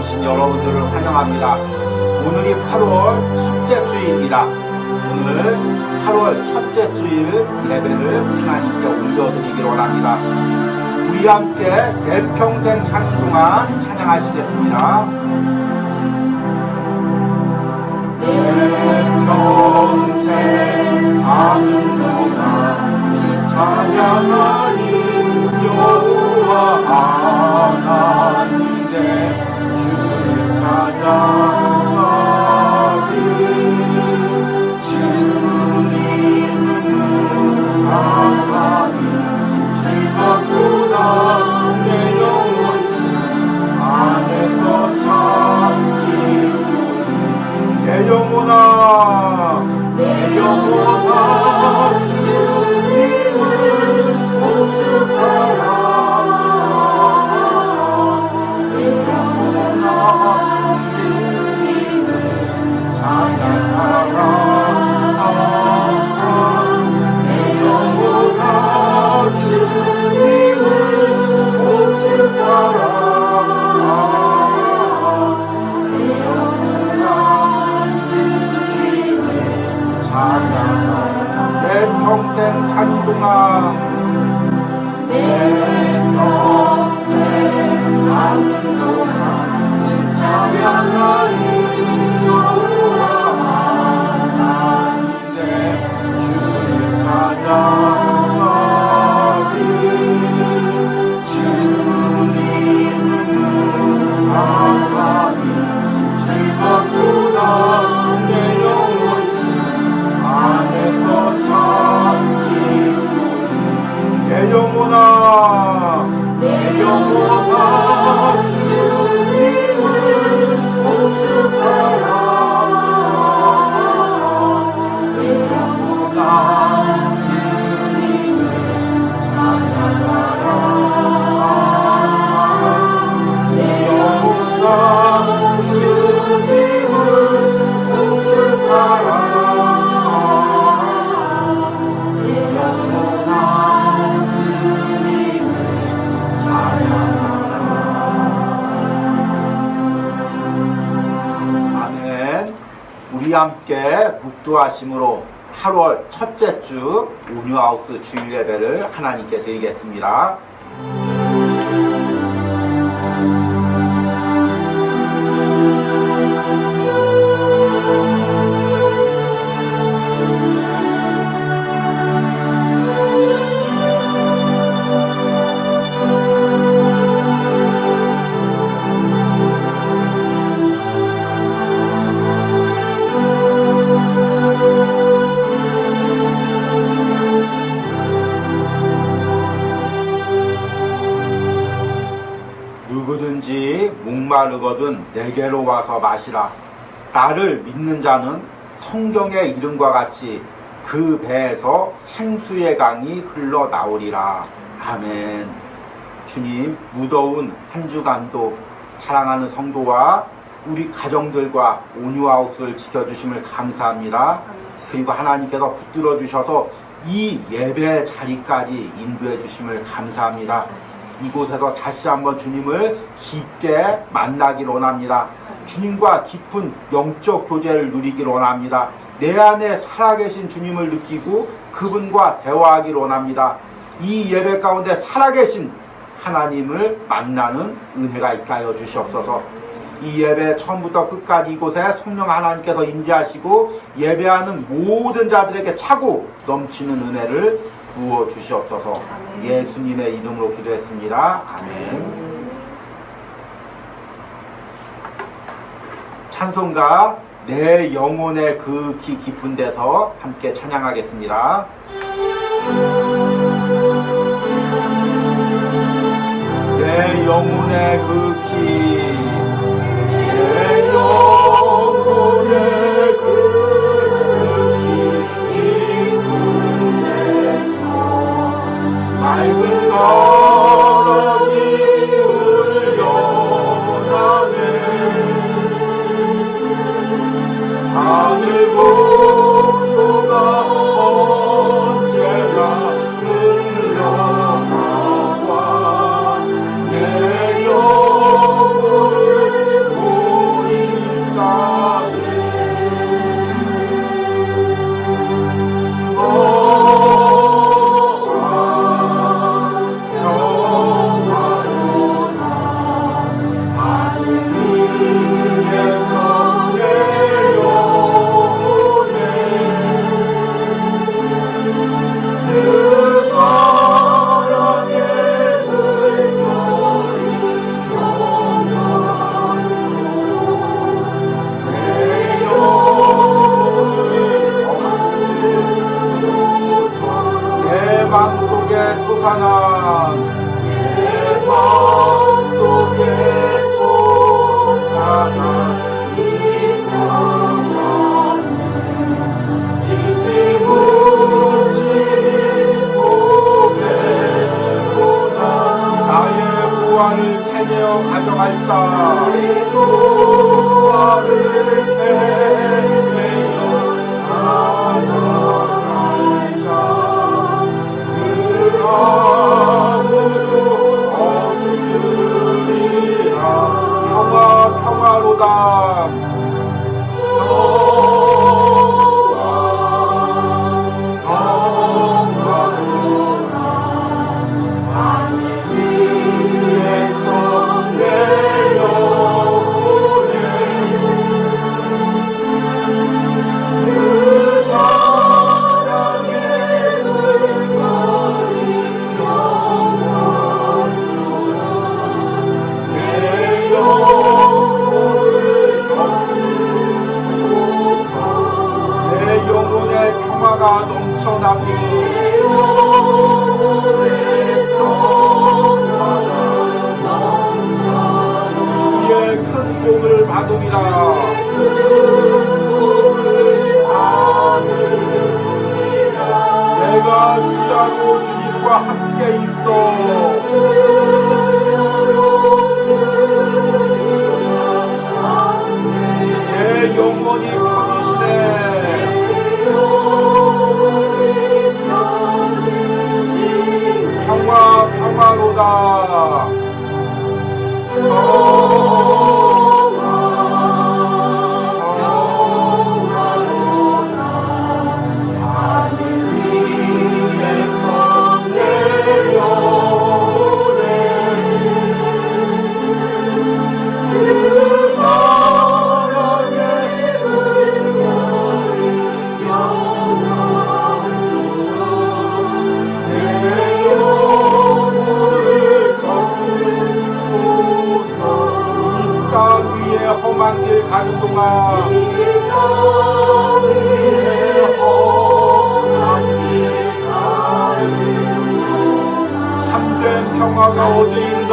나오신 여러분들을 환영합니다. 오늘이 8월 첫째 주일입니다. 오늘 8월 첫째 주일 예배를 하나님께 올려드리기를 원합니다. 우리 함께 내 평생 사는 동안 찬양하시겠습니다. 내 평생 사는 동안 주 찬양하니 여호와 하나님 내 주를 찬양하니 주님은 사랑이 즐겁구나 내 영혼 주 안에서 참기쁘니 내 영혼아 내 영혼아 주님을 소축하라 내 영혼아 주님을 찬양하라 내 영혼아 주님을 소축하라 내 영혼아 주님을 찬양하라 내 평생 산 동안 내 평생 사는 동안 주 찬양하니 여호와 하나님 내 주를 찬양하니 주님은 사랑이 즐겁구나 내 영혼 주 안에서 참기쁘니 내 영혼아 내 영혼아 주님을 소축하라 내 영혼아 주님을 찬양하라 내 영혼아 주님을 소축하라 내 영혼아 주님을 찬양하라. 아멘. 우리 함께 묵도하심으로 8월 첫째 주 온유하우스 주일 예배를 하나님께 드리겠습니다. 누구든지 목마르거든 내게로 와서 마시라. 나를 믿는 자는 성경의 이름과 같이 그 배에서 생수의 강이 흘러나오리라. 아멘. 주님, 무더운 한 주간도 사랑하는 성도와 우리 가정들과 온유하우스를 지켜주심을 감사합니다. 그리고 하나님께서 붙들어 주셔서 이 예배 자리까지 인도해 주심을 감사합니다. 이곳에서 다시 한번 주님을 깊게 만나길 원합니다. 주님과 깊은 영적 교제를 누리길 원합니다. 내 안에 살아계신 주님을 느끼고 그분과 대화하길 원합니다. 이 예배 가운데 살아계신 하나님을 만나는 은혜가 있게 하여 주시옵소서. 이 예배 처음부터 끝까지 이곳에 성령 하나님께서 임재하시고 예배하는 모든 자들에게 차고 넘치는 은혜를 부어 주시옵소서. 예수님의 이름으로 기도했습니다. 아멘. 찬송가 내 영혼의 그 깊은 데서 함께 찬양하겠습니다. 내 영혼의 그 내 영혼의 그 깊은 데서 맑은 바람이 흘러나네 하늘 복소가 언제나 흘러나와 내 영혼 내가 주야로 주님과 함께 있어. 내 영혼이 편이시네. 평화 평화로다. 험한 길 가는 동안 참된 평화가 어디인가.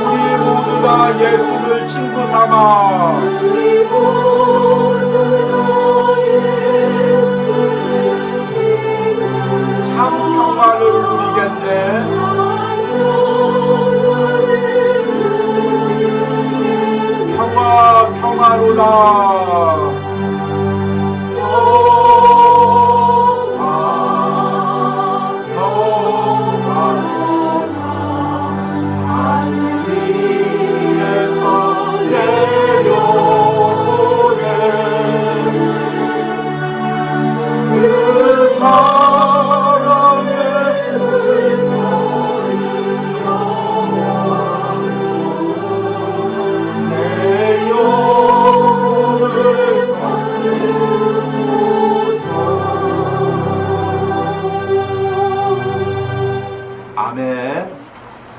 우리 모두 다 예수를 친구 삼아 참 평화를 누리겠네. 평화로다. 아멘.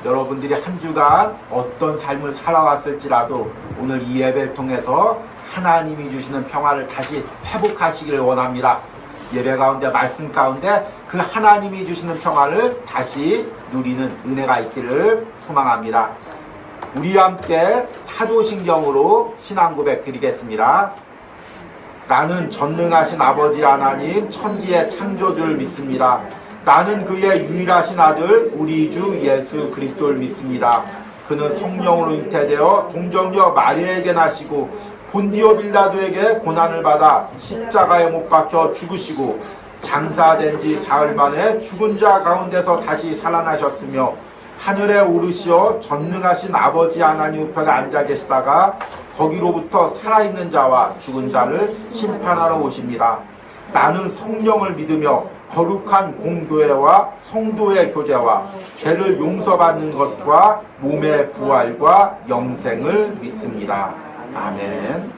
여러분들이 한 주간 어떤 삶을 살아왔을지라도 오늘 이 예배를 통해서 하나님이 주시는 평화를 다시 회복하시기를 원합니다. 예배 가운데 말씀 가운데 그 하나님이 주시는 평화를 다시 누리는 은혜가 있기를 소망합니다. 우리와 함께 사도신경으로 신앙 고백 드리겠습니다. 나는 전능하신 아버지 하나님 천지의 창조주를 믿습니다. 나는 그의 유일하신 아들 우리 주 예수 그리스도를 믿습니다. 그는 성령으로 잉태되어 동정녀 마리아에게 나시고 본디오 빌라도에게 고난을 받아 십자가에 못 박혀 죽으시고 장사된 지 사흘 만에 죽은 자 가운데서 다시 살아나셨으며 하늘에 오르시어 전능하신 아버지 하나님 우편에 앉아 계시다가 거기로부터 살아있는 자와 죽은 자를 심판하러 오십니다. 나는 성령을 믿으며 거룩한 공교회와 성도의 교제와 죄를 용서받는 것과 몸의 부활과 영생을 믿습니다. 아멘.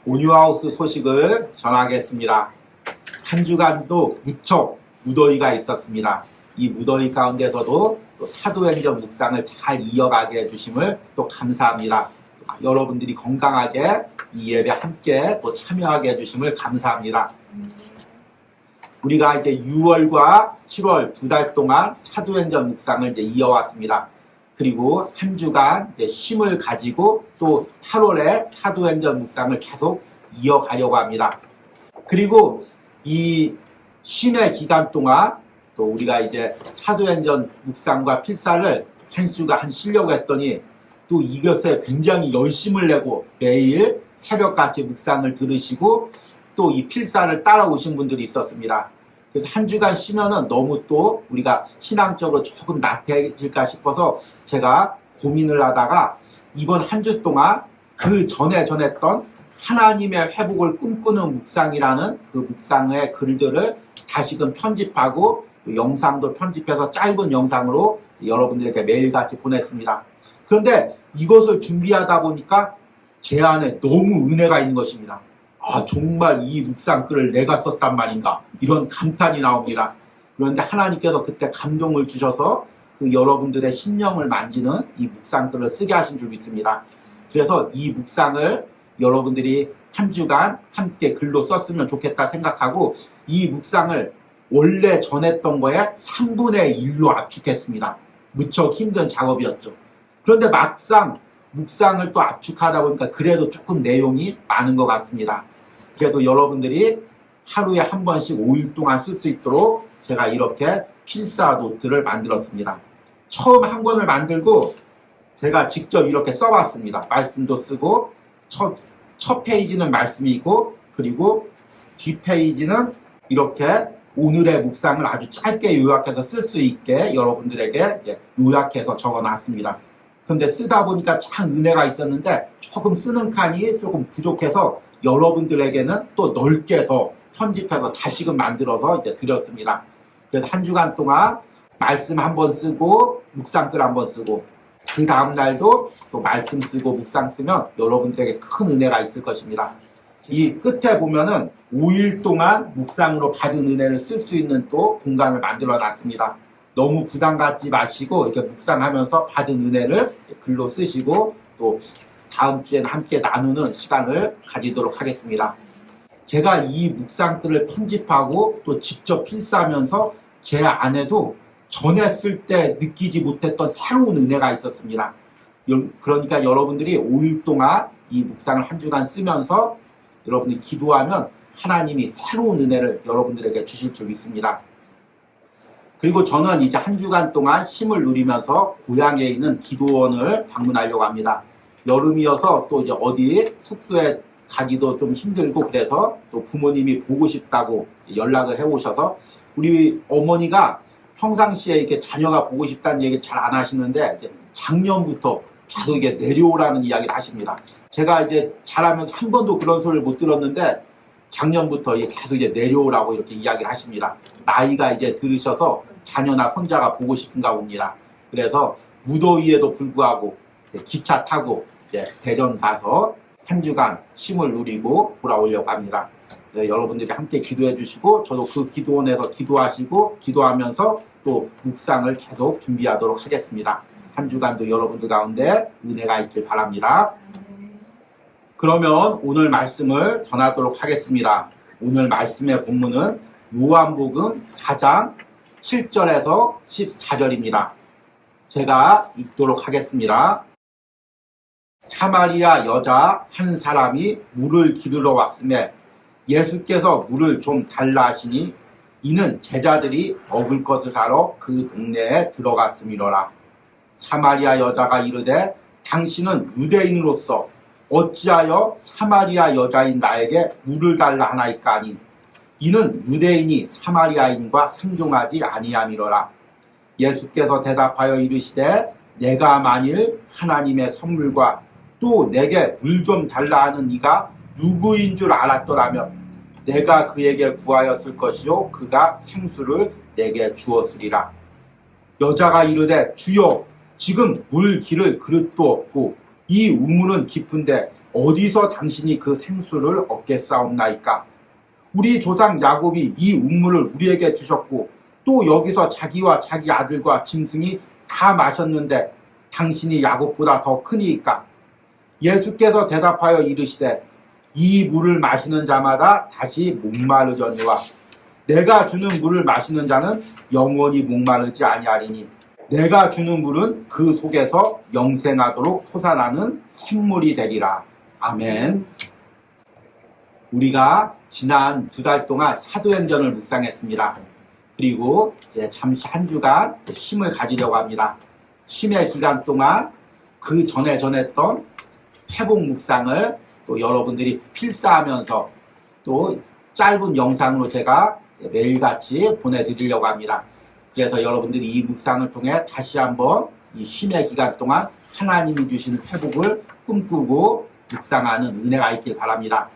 온유하우스 소식을 전하겠습니다. 한 주간도 무척 무더위가 있었습니다. 이 무더위 가운데서도 또 사도행전 묵상을 잘 이어가게 해주심을 또 감사합니다. 여러분들이 건강하게 이 예배 함께 또 참여하게 해주심을 감사합니다. 우리가 이제 6월과 7월 2달 동안 사도행전 묵상을 이제 이어왔습니다. 그리고 한 주간 이제 쉼을 가지고 또 8월에 사도행전 묵상을 계속 이어가려고 합니다. 그리고 이 쉼의 기간 동안 또 또 우리가 이제 사도행전 묵상과 필사를 한 주간 쉬려고 했더니 또 이것에 굉장히 열심을 내고 매일 새벽같이 묵상을 들으시고 또 이 필사를 따라오신 분들이 있었습니다. 그래서 한 주간 쉬면은 너무 또 우리가 신앙적으로 조금 나태해질까 싶어서 제가 고민을 하다가 이번 한 주 동안 그 전에 전했던 하나님의 회복을 꿈꾸는 묵상이라는 그 묵상의 글들을 다시금 편집하고 영상도 편집해서 짧은 영상으로 여러분들에게 매일같이 보냈습니다. 그런데 이것을 준비하다 보니까 제 안에 너무 은혜가 있는 것입니다. 아, 정말 이 묵상글을 내가 썼단 말인가, 이런 감탄이 나옵니다. 그런데 하나님께서 그때 감동을 주셔서 그 여러분들의 심령을 만지는 이 묵상글을 쓰게 하신 줄 믿습니다. 그래서 이 묵상을 여러분들이 한 주간 함께 글로 썼으면 좋겠다 생각하고 이 묵상을 원래 전했던 거에 3분의 1로 압축했습니다. 무척 힘든 작업이었죠. 그런데 막상 묵상을 또 압축하다 보니까 그래도 조금 내용이 많은 것 같습니다. 그래도 여러분들이 하루에 한 번씩 5일 동안 쓸 수 있도록 제가 이렇게 필사 노트를 만들었습니다. 처음 한 권을 만들고 제가 직접 이렇게 써봤습니다. 말씀도 쓰고 첫 페이지는 말씀이고 그리고 뒷페이지는 이렇게 오늘의 묵상을 아주 짧게 요약해서 쓸 수 있게 여러분들에게 이제 요약해서 적어놨습니다. 근데 쓰다 보니까 참 은혜가 있었는데 조금 쓰는 칸이 조금 부족해서 여러분들에게는 또 넓게 더 편집해서 다시금 만들어서 이제 드렸습니다. 그래서 한 주간 동안 말씀 한번 쓰고 묵상글 한번 쓰고 그 다음날도 또 말씀 쓰고 묵상 쓰면 여러분들에게 큰 은혜가 있을 것입니다. 이 끝에 보면은 5일 동안 묵상으로 받은 은혜를 쓸 수 있는 또 공간을 만들어 놨습니다. 너무 부담 갖지 마시고 이렇게 묵상하면서 받은 은혜를 글로 쓰시고 또 다음 주에는 함께 나누는 시간을 가지도록 하겠습니다. 제가 이 묵상글을 편집하고 또 직접 필사하면서 제 안에도 전에 쓸 때 느끼지 못했던 새로운 은혜가 있었습니다. 그러니까 여러분들이 5일 동안 이 묵상을 한 주간 쓰면서 여러분이 기도하면 하나님이 새로운 은혜를 여러분들에게 주실 줄 믿습니다. 그리고 저는 이제 한 주간 동안 쉼을 누리면서 고향에 있는 기도원을 방문하려고 합니다. 여름이어서 또 이제 어디 숙소에 가기도 좀 힘들고 그래서 또 부모님이 보고 싶다고 연락을 해오셔서 우리 어머니가 평상시에 이렇게 자녀가 보고 싶다는 얘기 잘 안 하시는데 이제 작년부터 계속 이게 내려오라는 이야기를 하십니다. 제가 이제 자라면서 한 번도 그런 소리를 못 들었는데 작년부터 계속 이제 내려오라고 이렇게 이야기를 하십니다. 나이가 이제 들으셔서 자녀나 손자가 보고 싶은가 봅니다. 그래서 무더위에도 불구하고 기차 타고 이제 대전 가서 한 주간 쉼을 누리고 돌아오려고 합니다. 여러분들이 함께 기도해 주시고 저도 그 기도원에서 기도하시고 기도하면서 또 묵상을 계속 준비하도록 하겠습니다. 한 주간도 여러분들 가운데 은혜가 있길 바랍니다. 그러면 오늘 말씀을 전하도록 하겠습니다. 오늘 말씀의 본문은 요한복음 4장 7절에서 14절입니다. 제가 읽도록 하겠습니다. 사마리아 여자 한 사람이 물을 기르러 왔음에 예수께서 물을 좀 달라 하시니 이는 제자들이 먹을 것을 사러 그 동네에 들어갔음이로라. 사마리아 여자가 이르되 당신은 유대인으로서 어찌하여 사마리아 여자인 나에게 물을 달라 하나이까 하니 이는 유대인이 사마리아인과 상종하지 아니함이로라. 예수께서 대답하여 이르시되 내가 만일 하나님의 선물과 또 내게 물 좀 달라 하는 이가 누구인 줄 알았더라면 내가 그에게 구하였을 것이요 그가 생수를 내게 주었으리라. 여자가 이르되 주여 지금 물 기를 그릇도 없고 이 우물은 깊은데 어디서 당신이 그 생수를 얻겠사옵나이까. 우리 조상 야곱이 이 우물을 우리에게 주셨고 또 여기서 자기와 자기 아들과 짐승이 다 마셨는데 당신이 야곱보다 더 크니이까. 예수께서 대답하여 이르시되 이 물을 마시는 자마다 다시 목마르려니와 내가 주는 물을 마시는 자는 영원히 목마르지 아니하리니 내가 주는 물은 그 속에서 영생하도록 솟아나는 샘물이 되리라. 아멘. 우리가 지난 2달 동안 사도행전을 묵상했습니다. 그리고 이제 잠시 한 주간 쉼을 가지려고 합니다. 쉼의 기간 동안 그 전에 전했던 회복 묵상을 또 여러분들이 필사하면서 또 짧은 영상으로 제가 매일같이 보내드리려고 합니다. 그래서 여러분들이 이 묵상을 통해 다시 한번 이 쉼의 기간 동안 하나님이 주시는 회복을 꿈꾸고 묵상하는 은혜가 있길 바랍니다.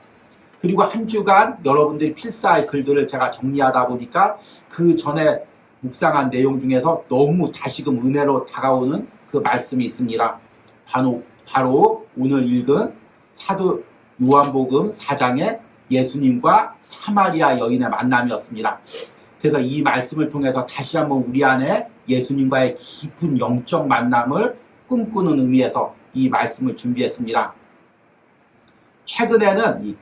그리고 한 주간 여러분들이 필사할 글들을 제가 정리하다 보니까 그 전에 묵상한 내용 중에서 너무 다시금 은혜로 다가오는 그 말씀이 있습니다. 바로 오늘 읽은 사도 요한복음 4장의 예수님과 사마리아 여인의 만남이었습니다. 그래서 이 말씀을 통해서 다시 한번 우리 안에 예수님과의 깊은 영적 만남을 꿈꾸는 의미에서 이 말씀을 준비했습니다. 최근에는 이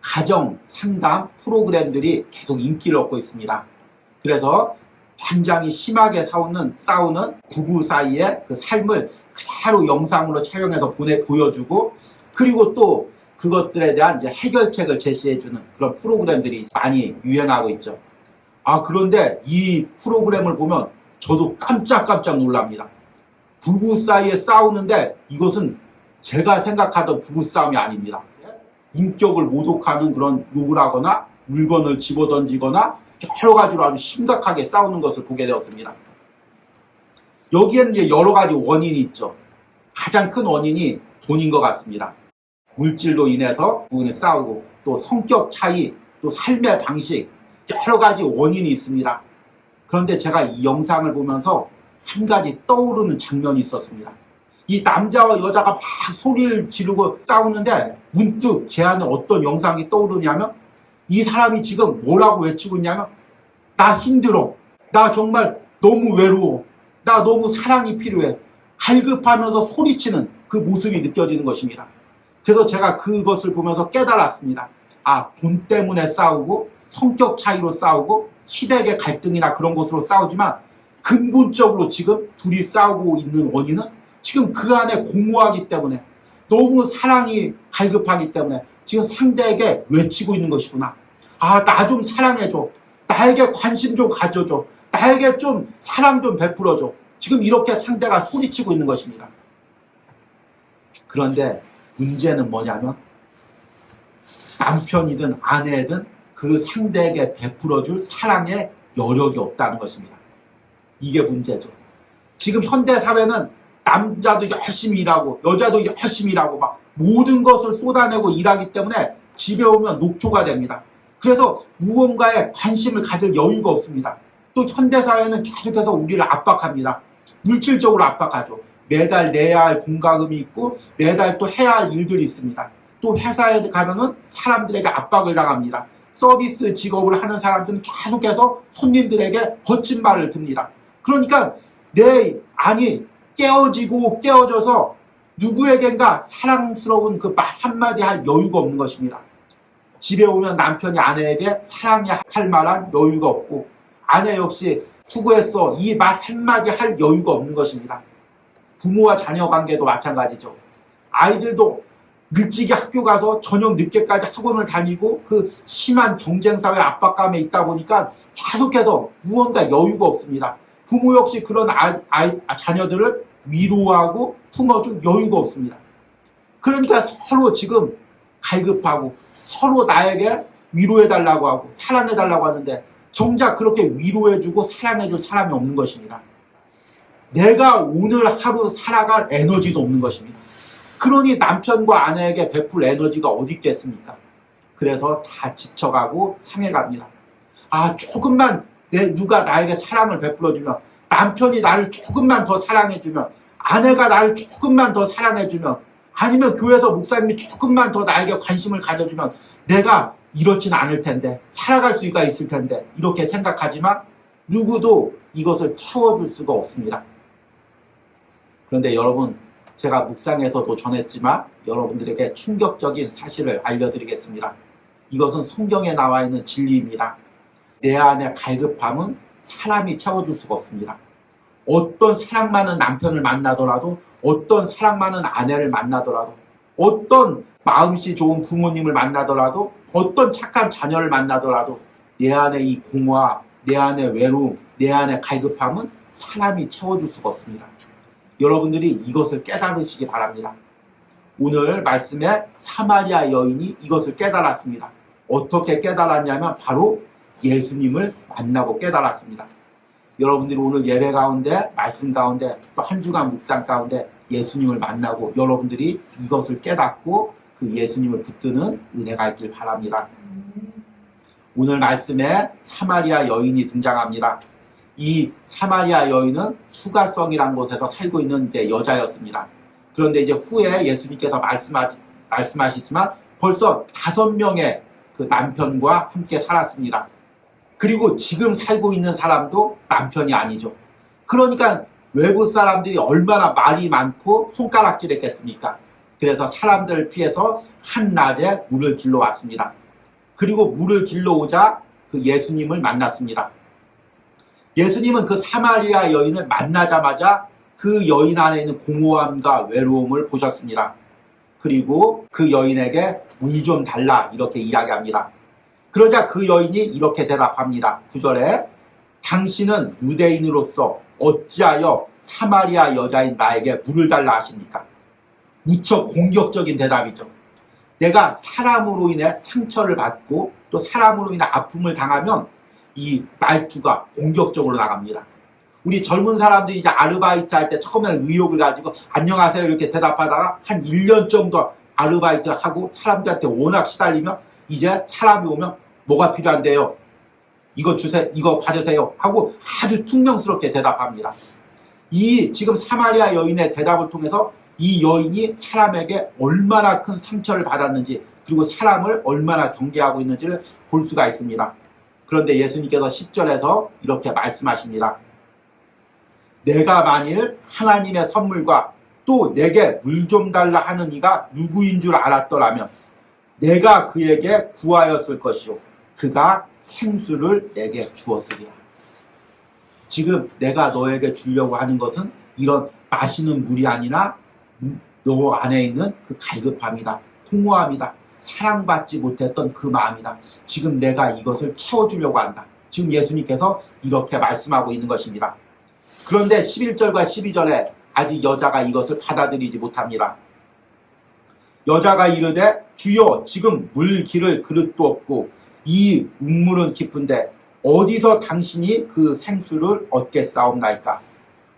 가정 상담 프로그램들이 계속 인기를 얻고 있습니다. 그래서 굉장히 심하게 싸우는 부부 사이의 그 삶을 그대로 영상으로 촬영해서 보여주고, 그리고 또 그것들에 대한 이제 해결책을 제시해주는 그런 프로그램들이 많이 유행하고 있죠. 그런데 이 프로그램을 보면 저도 깜짝깜짝 놀랍니다. 부부 사이에 싸우는데 이것은 제가 생각하던 부부싸움이 아닙니다. 인격을 모독하는 그런 욕을 하거나 물건을 집어던지거나 여러 가지로 아주 심각하게 싸우는 것을 보게 되었습니다. 여기에는 이제 여러 가지 원인이 있죠. 가장 큰 원인이 돈인 것 같습니다. 물질로 인해서 부부는 싸우고, 또 성격 차이, 또 삶의 방식, 여러 가지 원인이 있습니다. 그런데 제가 이 영상을 보면서 한 가지 떠오르는 장면이 있었습니다. 이 남자와 여자가 막 소리를 지르고 싸우는데 문득 제 안에 어떤 영상이 떠오르냐면, 이 사람이 지금 뭐라고 외치고 있냐면, 나 힘들어, 나 정말 너무 외로워, 나 너무 사랑이 필요해, 갈급하면서 소리치는 그 모습이 느껴지는 것입니다. 그래서 제가 그것을 보면서 깨달았습니다. 돈 때문에 싸우고, 성격 차이로 싸우고, 시댁의 갈등이나 그런 것으로 싸우지만 근본적으로 지금 둘이 싸우고 있는 원인은 지금 그 안에 공허하기 때문에, 너무 사랑이 갈급하기 때문에 지금 상대에게 외치고 있는 것이구나. 나 좀 사랑해줘, 나에게 관심 좀 가져줘, 나에게 좀 사랑 좀 베풀어줘. 지금 이렇게 상대가 소리치고 있는 것입니다. 그런데 문제는 뭐냐면, 남편이든 아내든 그 상대에게 베풀어줄 사랑의 여력이 없다는 것입니다. 이게 문제죠. 지금 현대사회는 남자도 열심히 일하고 여자도 열심히 일하고 막 모든 것을 쏟아내고 일하기 때문에 집에 오면 녹초가 됩니다. 그래서 무언가에 관심을 가질 여유가 없습니다. 또 현대사회는 계속해서 우리를 압박합니다. 물질적으로 압박하죠. 매달 내야 할 공과금이 있고 매달 또 해야 할 일들이 있습니다. 또 회사에 가면은 사람들에게 압박을 당합니다. 서비스 직업을 하는 사람들은 계속해서 손님들에게 거친 말을 듭니다. 그러니까 내 안이 깨어져서 누구에겐가 사랑스러운 그 말 한마디 할 여유가 없는 것입니다. 집에 오면 남편이 아내에게 사랑할 만한 여유가 없고, 아내 역시 수고했어 이 말 한마디 할 여유가 없는 것입니다. 부모와 자녀 관계도 마찬가지죠. 아이들도 일찍이 학교 가서 저녁 늦게까지 학원을 다니고 그 심한 경쟁사회 압박감에 있다 보니까 계속해서 무언가 여유가 없습니다. 부모 역시 그런 자녀들을 위로하고 품어줄 여유가 없습니다. 그러니까 서로 지금 갈급하고 서로 나에게 위로해달라고 하고 사랑해달라고 하는데 정작 그렇게 위로해주고 사랑해줄 사람이 없는 것입니다. 내가 오늘 하루 살아갈 에너지도 없는 것입니다. 그러니 남편과 아내에게 베풀 에너지가 어디 있겠습니까? 그래서 다 지쳐가고 상해갑니다. 조금만 누가 나에게 사랑을 베풀어주면, 남편이 나를 조금만 더 사랑해주면, 아내가 나를 조금만 더 사랑해주면, 아니면 교회에서 목사님이 조금만 더 나에게 관심을 가져주면 내가 이렇진 않을 텐데, 살아갈 수가 있을 텐데, 이렇게 생각하지만 누구도 이것을 채워줄 수가 없습니다. 그런데 여러분, 제가 묵상에서도 전했지만 여러분들에게 충격적인 사실을 알려드리겠습니다. 이것은 성경에 나와 있는 진리입니다. 내 안의 갈급함은 사람이 채워줄 수가 없습니다. 어떤 사랑 많은 남편을 만나더라도, 어떤 사랑 많은 아내를 만나더라도, 어떤 마음씨 좋은 부모님을 만나더라도, 어떤 착한 자녀를 만나더라도 내 안에 이 공허와 내 안의 외로움, 내 안의 갈급함은 사람이 채워줄 수가 없습니다. 여러분들이 이것을 깨달으시기 바랍니다. 오늘 말씀에 사마리아 여인이 이것을 깨달았습니다. 어떻게 깨달았냐면 바로 예수님을 만나고 깨달았습니다. 여러분들이 오늘 예배 가운데, 말씀 가운데, 또 한 주간 묵상 가운데 예수님을 만나고 여러분들이 이것을 깨닫고 그 예수님을 붙드는 은혜가 있길 바랍니다. 오늘 말씀에 사마리아 여인이 등장합니다. 이 사마리아 여인은 수가성이라는 곳에서 살고 있는 이제 여자였습니다. 그런데 이제 후에 예수님께서 말씀하시지만 벌써 5명의 그 남편과 함께 살았습니다. 그리고 지금 살고 있는 사람도 남편이 아니죠. 그러니까 외부 사람들이 얼마나 말이 많고 손가락질했겠습니까? 그래서 사람들을 피해서 한낮에 물을 길러 왔습니다. 그리고 물을 길러 오자 그 예수님을 만났습니다. 예수님은 그 사마리아 여인을 만나자마자 그 여인 안에 있는 공허함과 외로움을 보셨습니다. 그리고 그 여인에게 물 좀 달라 이렇게 이야기합니다. 그러자 그 여인이 이렇게 대답합니다. 9절에 당신은 유대인으로서 어찌하여 사마리아 여자인 나에게 물을 달라 하십니까? 무척 공격적인 대답이죠. 내가 사람으로 인해 상처를 받고 또 사람으로 인해 아픔을 당하면 이 말투가 공격적으로 나갑니다. 우리 젊은 사람들이 이제 아르바이트 할 때 처음에는 의욕을 가지고 안녕하세요 이렇게 대답하다가 한 1년 정도 아르바이트 하고 사람들한테 워낙 시달리면 이제 사람이 오면 뭐가 필요한데요? 이거 주세요, 이거 받으세요 하고 아주 퉁명스럽게 대답합니다. 이 지금 사마리아 여인의 대답을 통해서 이 여인이 사람에게 얼마나 큰 상처를 받았는지 그리고 사람을 얼마나 경계하고 있는지를 볼 수가 있습니다. 그런데 예수님께서 10절에서 이렇게 말씀하십니다. 내가 만일 하나님의 선물과 또 내게 물 좀 달라 하는 이가 누구인 줄 알았더라면 내가 그에게 구하였을 것이요 그가 생수를 내게 주었으리라. 지금 내가 너에게 주려고 하는 것은 이런 마시는 물이 아니라 너 안에 있는 그 갈급함이다. 공허함이다. 사랑받지 못했던 그 마음이다. 지금 내가 이것을 채워주려고 한다. 지금 예수님께서 이렇게 말씀하고 있는 것입니다. 그런데 11절과 12절에 아직 여자가 이것을 받아들이지 못합니다. 여자가 이르되 주여 지금 물 기를 그릇도 없고 이 운물은 깊은데 어디서 당신이 그 생수를 얻겠사옵나이까.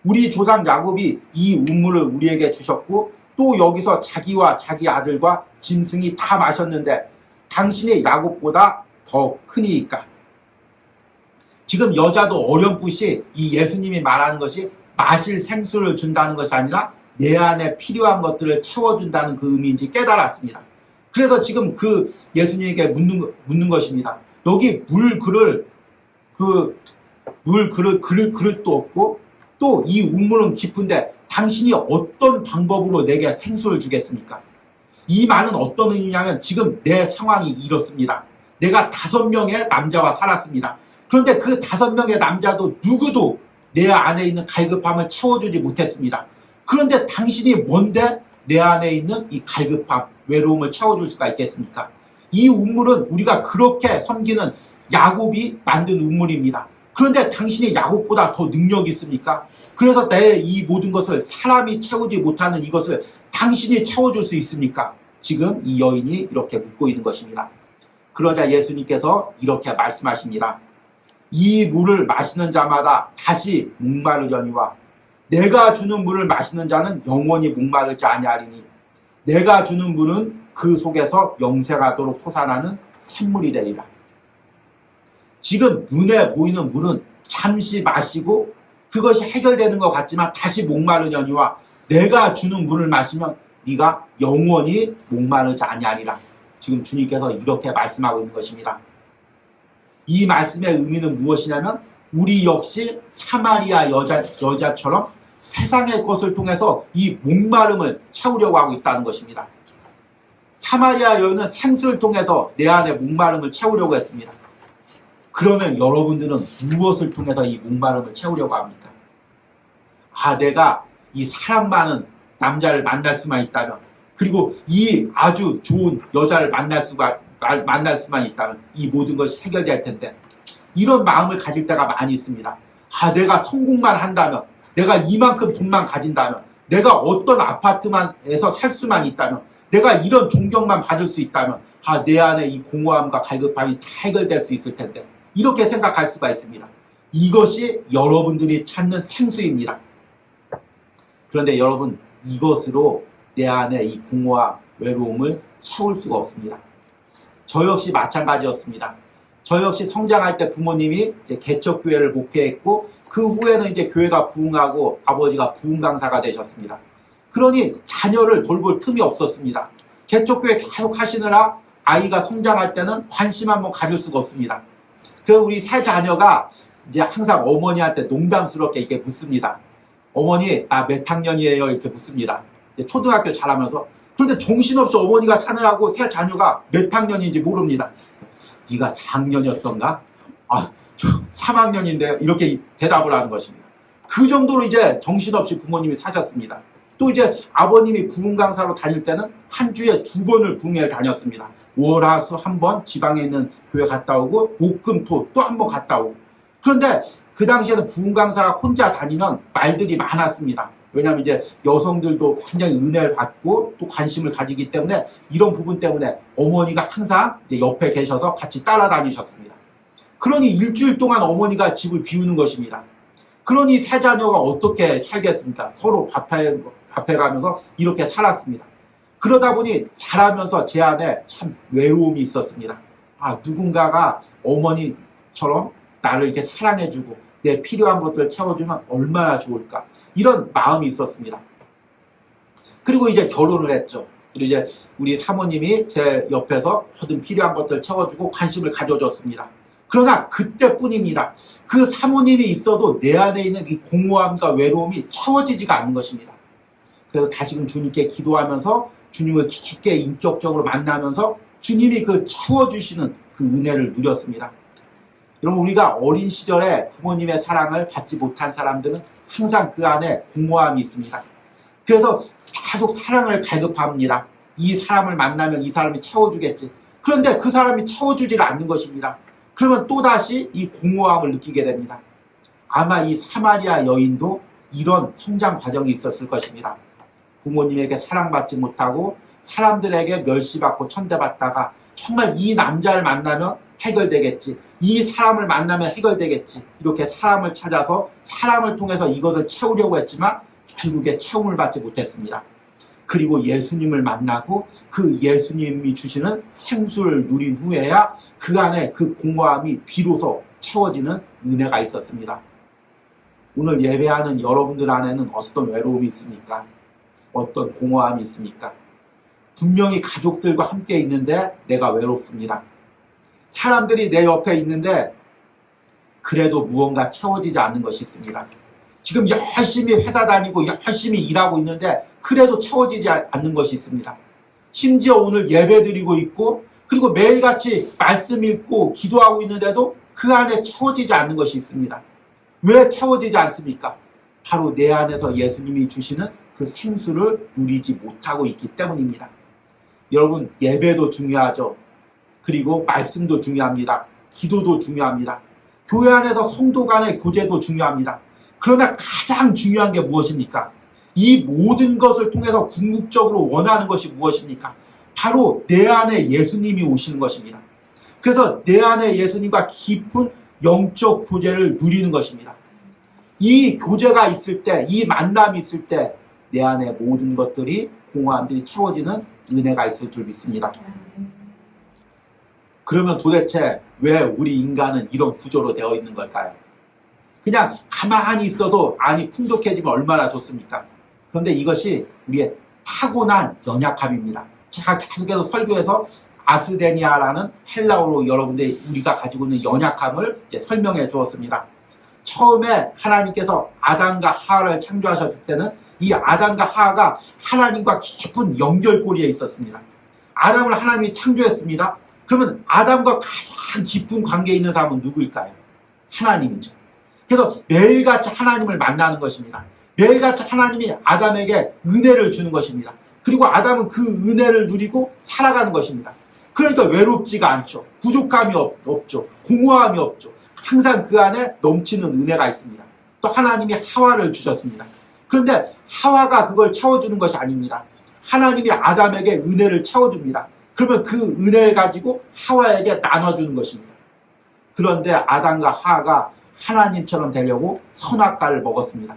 우리 조상 야곱이 이 운물을 우리에게 주셨고 또 여기서 자기와 자기 아들과 짐승이 다 마셨는데 당신의 야곱보다 더 크니이까. 지금 여자도 어렴풋이 이 예수님이 말하는 것이 마실 생수를 준다는 것이 아니라 내 안에 필요한 것들을 채워준다는 그 의미인지 깨달았습니다. 그래서 지금 그 예수님에게 묻는 것입니다. 여기 그릇도 없고 또 이 우물은 깊은데 당신이 어떤 방법으로 내게 생수를 주겠습니까? 이 말은 어떤 의미냐면 지금 내 상황이 이렇습니다. 내가 5명의 남자와 살았습니다. 그런데 그 5명의 남자도 누구도 내 안에 있는 갈급함을 채워주지 못했습니다. 그런데 당신이 뭔데 내 안에 있는 이 갈급함, 외로움을 채워줄 수가 있겠습니까? 이 우물은 우리가 그렇게 섬기는 야곱이 만든 우물입니다. 그런데 당신이 야곱보다 더 능력이 있습니까? 그래서 내 이 모든 것을 사람이 채우지 못하는 이것을 당신이 채워줄 수 있습니까? 지금 이 여인이 이렇게 묻고 있는 것입니다. 그러자 예수님께서 이렇게 말씀하십니다. 이 물을 마시는 자마다 다시 목마르려니와 내가 주는 물을 마시는 자는 영원히 목마르지 아니하리니 내가 주는 물은 그 속에서 영생하도록 솟아나는 샘물이 되리라. 지금 눈에 보이는 물은 잠시 마시고 그것이 해결되는 것 같지만 다시 목마르려니와 내가 주는 물을 마시면 네가 영원히 목마르지 아니하리라. 지금 주님께서 이렇게 말씀하고 있는 것입니다. 이 말씀의 의미는 무엇이냐면 우리 역시 사마리아 여자처럼 세상의 것을 통해서 이 목마름을 채우려고 하고 있다는 것입니다. 사마리아 여인은 생수를 통해서 내 안에 목마름을 채우려고 했습니다. 그러면 여러분들은 무엇을 통해서 이 목마름을 채우려고 합니까? 내가 이 사랑 많은 남자를 만날 수만 있다면 그리고 이 아주 좋은 여자를 만날 수만 있다면 이 모든 것이 해결될 텐데 이런 마음을 가질 때가 많이 있습니다. 아, 내가 성공만 한다면, 내가 이만큼 돈만 가진다면, 내가 어떤 아파트만에서 살 수만 있다면, 내가 이런 존경만 받을 수 있다면, 아, 내 안에 이 공허함과 갈급함이 다 해결될 수 있을 텐데, 이렇게 생각할 수가 있습니다. 이것이 여러분들이 찾는 생수입니다. 그런데 여러분, 이것으로 내 안에 이 공허와 외로움을 채울 수가 없습니다. 저 역시 마찬가지였습니다. 저 역시 성장할 때 부모님이 이제 개척교회를 목회했고, 그 후에는 이제 교회가 부흥하고 아버지가 부흥 강사가 되셨습니다. 그러니 자녀를 돌볼 틈이 없었습니다. 개척교회 계속 하시느라 아이가 성장할 때는 관심 한번 가질 수가 없습니다. 그래서 우리 세 자녀가 이제 항상 어머니한테 농담스럽게 이렇게 묻습니다. 어머니, 나 몇 학년이에요? 이렇게 묻습니다. 초등학교 잘하면서. 그런데 정신없이 어머니가 사느라고 세 자녀가 몇 학년인지 모릅니다. 네가 4학년이었던가? 아, 저 3학년인데요. 이렇게 대답을 하는 것입니다. 그 정도로 이제 정신없이 부모님이 사셨습니다. 또 이제 아버님이 부흥 강사로 다닐 때는 한 주에 2번을 부흥회를 다녔습니다. 월화수 한 번 지방에 있는 교회 갔다 오고, 목금토 또 한 번 갔다 오고. 그런데 그 당시에는 부흥 강사가 혼자 다니면 말들이 많았습니다. 왜냐하면 이제 여성들도 굉장히 은혜를 받고 또 관심을 가지기 때문에, 이런 부분 때문에 어머니가 항상 이제 옆에 계셔서 같이 따라다니셨습니다. 그러니 일주일 동안 어머니가 집을 비우는 것입니다. 그러니 세 자녀가 어떻게 살겠습니까? 서로 밥해가면서 이렇게 살았습니다. 그러다 보니 자라면서 제 안에 참 외로움이 있었습니다. 아, 누군가가 어머니처럼 나를 이렇게 사랑해주고 내 필요한 것들을 채워주면 얼마나 좋을까, 이런 마음이 있었습니다. 그리고 이제 결혼을 했죠. 그리고 이제 우리 사모님이 제 옆에서 모든 필요한 것들을 채워주고 관심을 가져줬습니다. 그러나 그때뿐입니다. 그 사모님이 있어도 내 안에 있는 이 공허함과 외로움이 채워지지가 않는 것입니다. 그래서 다시금 주님께 기도하면서 주님을 깊게 인격적으로 만나면서 주님이 그 채워주시는 그 은혜를 누렸습니다. 여러분, 우리가 어린 시절에 부모님의 사랑을 받지 못한 사람들은 항상 그 안에 공허함이 있습니다. 그래서 계속 사랑을 갈급합니다. 이 사람을 만나면 이 사람이 채워주겠지. 그런데 그 사람이 채워주지를 않는 것입니다. 그러면 또다시 이 공허함을 느끼게 됩니다. 아마 이 사마리아 여인도 이런 성장 과정이 있었을 것입니다. 부모님에게 사랑받지 못하고 사람들에게 멸시받고 천대받다가 정말 이 남자를 만나면 해결되겠지, 이 사람을 만나면 해결되겠지, 이렇게 사람을 찾아서 사람을 통해서 이것을 채우려고 했지만 결국에 채움을 받지 못했습니다. 그리고 예수님을 만나고 그 예수님이 주시는 생수를 누린 후에야 그 안에 그 공허함이 비로소 채워지는 은혜가 있었습니다. 오늘 예배하는 여러분들 안에는 어떤 외로움이 있습니까? 어떤 공허함이 있습니까? 분명히 가족들과 함께 있는데 내가 외롭습니다. 사람들이 내 옆에 있는데 그래도 무언가 채워지지 않는 것이 있습니다. 지금 열심히 회사 다니고 열심히 일하고 있는데 그래도 채워지지 않는 것이 있습니다. 심지어 오늘 예배 드리고 있고, 그리고 매일같이 말씀 읽고 기도하고 있는데도 그 안에 채워지지 않는 것이 있습니다. 왜 채워지지 않습니까? 바로 내 안에서 예수님이 주시는 그 생수를 누리지 못하고 있기 때문입니다. 여러분, 예배도 중요하죠. 그리고 말씀도 중요합니다. 기도도 중요합니다. 교회 안에서 성도 간의 교제도 중요합니다. 그러나 가장 중요한 게 무엇입니까? 이 모든 것을 통해서 궁극적으로 원하는 것이 무엇입니까? 바로 내 안에 예수님이 오시는 것입니다. 그래서 내 안에 예수님과 깊은 영적 교제를 누리는 것입니다. 이 교제가 있을 때, 이 만남이 있을 때 내 안에 모든 것들이, 공허함들이 채워지는 은혜가 있을 줄 믿습니다. 그러면 도대체 왜 우리 인간은 이런 구조로 되어 있는 걸까요? 그냥 가만히 있어도 안이 풍족해지면 얼마나 좋습니까? 그런데 이것이 우리의 타고난 연약함입니다. 제가 계속해서 설교에서 아스데니아라는 헬라어로 여러분들이 우리가 가지고 있는 연약함을 설명해 주었습니다. 처음에 하나님께서 아담과 하와를 창조하셨을 때는 이 아담과 하와가 하나님과 깊은 연결고리에 있었습니다. 아담을 하나님이 창조했습니다. 그러면 아담과 가장 깊은 관계에 있는 사람은 누구일까요? 하나님이죠. 그래서 매일같이 하나님을 만나는 것입니다. 매일같이 하나님이 아담에게 은혜를 주는 것입니다. 그리고 아담은 그 은혜를 누리고 살아가는 것입니다. 그러니까 외롭지가 않죠. 부족함이 없죠. 공허함이 없죠. 항상 그 안에 넘치는 은혜가 있습니다. 또 하나님이 하와를 주셨습니다. 그런데 하와가 그걸 채워주는 것이 아닙니다. 하나님이 아담에게 은혜를 채워줍니다. 그러면 그 은혜를 가지고 하와에게 나눠주는 것입니다. 그런데 아담과 하와가 하나님처럼 되려고 선악과를 먹었습니다.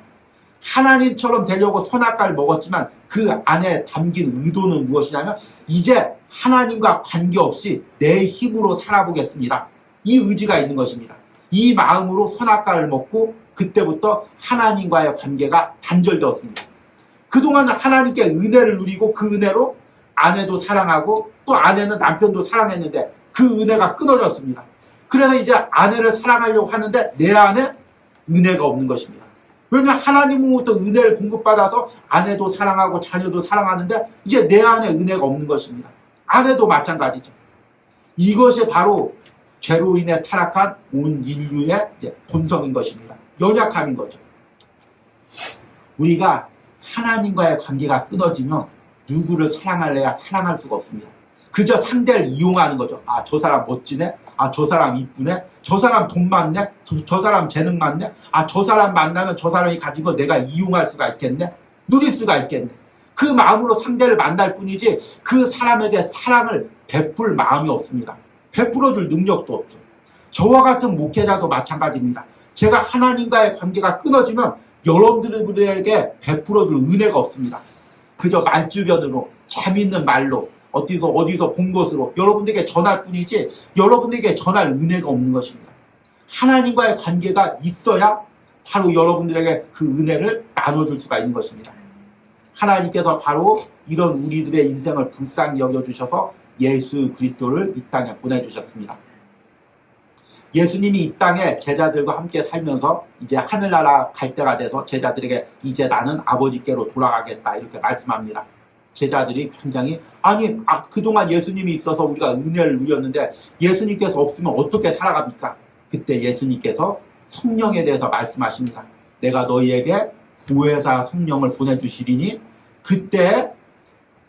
하나님처럼 되려고 선악과를 먹었지만 그 안에 담긴 의도는 무엇이냐면 이제 하나님과 관계없이 내 힘으로 살아보겠습니다. 이 의지가 있는 것입니다. 이 마음으로 선악과를 먹고 그때부터 하나님과의 관계가 단절되었습니다. 그동안 하나님께 은혜를 누리고 그 은혜로 아내도 사랑하고 또 아내는 남편도 사랑했는데 그 은혜가 끊어졌습니다. 그래서 이제 아내를 사랑하려고 하는데 내 안에 은혜가 없는 것입니다. 왜냐하면 하나님으로부터 은혜를 공급받아서 아내도 사랑하고 자녀도 사랑하는데 이제 내 안에 은혜가 없는 것입니다. 아내도 마찬가지죠. 이것이 바로 죄로 인해 타락한 온 인류의 본성인 것입니다. 연약함인 거죠. 우리가 하나님과의 관계가 끊어지면 누구를 사랑할래야 사랑할 수가 없습니다. 그저 상대를 이용하는 거죠. 아, 저 사람 멋지네. 아, 저 사람 이쁘네. 저 사람 돈 많네. 저 사람 재능 많네. 아, 저 사람 만나면 저 사람이 가진 거 내가 이용할 수가 있겠네. 누릴 수가 있겠네. 그 마음으로 상대를 만날 뿐이지 그 사람에게 사랑을 베풀 마음이 없습니다. 베풀어줄 능력도 없죠. 저와 같은 목회자도 마찬가지입니다. 제가 하나님과의 관계가 끊어지면 여러분들에게 베풀어줄 은혜가 없습니다. 그저 말주변으로 재밌는 말로 어디서 본 것으로 여러분들에게 전할 뿐이지 여러분들에게 전할 은혜가 없는 것입니다. 하나님과의 관계가 있어야 바로 여러분들에게 그 은혜를 나눠줄 수가 있는 것입니다. 하나님께서 바로 이런 우리들의 인생을 불쌍히 여겨주셔서 예수 그리스도를 이 땅에 보내주셨습니다. 예수님이 이 땅에 제자들과 함께 살면서 이제 하늘나라 갈 때가 돼서 제자들에게 이제 나는 아버지께로 돌아가겠다 이렇게 말씀합니다. 제자들이 굉장히 그동안 예수님이 있어서 우리가 은혜를 누렸는데 예수님께서 없으면 어떻게 살아갑니까? 그때 예수님께서 성령에 대해서 말씀하십니다. 내가 너희에게 보혜사 성령을 보내주시리니 그때